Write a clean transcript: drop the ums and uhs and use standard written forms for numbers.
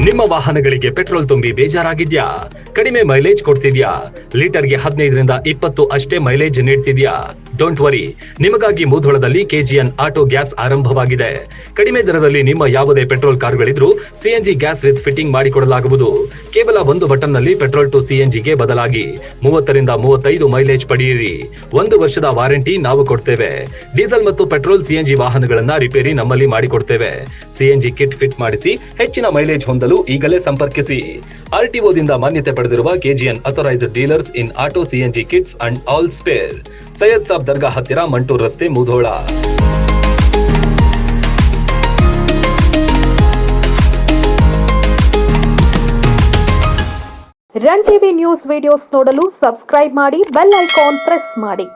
ನಿಮ್ಮ ವಾಹನಗಳಿಗೆ ಪೆಟ್ರೋಲ್ ತುಂಬಿ ಬೇಜಾರಾಗಿದ್ಯಾ? ಕಡಿಮೆ ಮೈಲೇಜ್ ಕೊಡ್ತಿದ್ಯಾ? ಲೀಟರ್ಗೆ 15ರಿಂದ 20 ಅಷ್ಟೇ ಮೈಲೇಜ್ ನೀಡ್ತಿದ್ಯಾ? ಡೋಂಟ್ ವರಿ, ನಿಮಗಾಗಿ ಮುಧೋಳದಲ್ಲಿ ಕೆಜಿಎನ್ ಆಟೋ ಗ್ಯಾಸ್ ಆರಂಭವಾಗಿದೆ. ಕಡಿಮೆ ದರದಲ್ಲಿ ನಿಮ್ಮ ಯಾವುದೇ ಪೆಟ್ರೋಲ್ ಕಾರುಗಳಿದ್ರೂ ಸಿಎನ್ಜಿ ಗ್ಯಾಸ್ ವಿತ್ ಫಿಟ್ಟಿಂಗ್ ಮಾಡಿಕೊಡಲಾಗುವುದು. ಕೇವಲ ಒಂದು ಬಟನ್ ನಲ್ಲಿ ಪೆಟ್ರೋಲ್ ಟು ಸಿಎನ್ಜಿಗೆ ಬದಲಾಗಿ 30ರಿಂದ 35 ಮೈಲೇಜ್ ಪಡೆಯಿರಿ. 1 ವರ್ಷದ ವಾರಂಟಿ ನಾವು ಕೊಡ್ತೇವೆ. ಡೀಸೆಲ್ ಮತ್ತು ಪೆಟ್ರೋಲ್ ಸಿಎನ್ಜಿ ವಾಹನಗಳನ್ನ ರಿಪೇರಿ ನಮ್ಮಲ್ಲಿ ಮಾಡಿಕೊಡ್ತೇವೆ. ಸಿಎನ್ಜಿ ಕಿಟ್ ಫಿಟ್ ಮಾಡಿಸಿ ಹೆಚ್ಚಿನ ಮೈಲೇಜ್ ಹೊಂದಲು ಈಗಲೇ ಸಂಪರ್ಕಿಸಿ. ಆರ್ಟಿಒದಿಂದ ಮಾನ್ಯತೆ ಪಡೆದಿರುವ KGN authorised dealers in auto CNG kits and all spare. Syed Sab Dargah ಹತ್ತಿರ, ಮಂಟೂರ್ ರಸ್ತೆ, Mudhol. Run TV news videos ನೋಡಲು ಸಬ್ಸ್ಕ್ರೈಬ್ ಮಾಡಿ, ಬೆಲ್ ಐಕಾನ್ ಪ್ರೆಸ್ ಮಾಡಿ.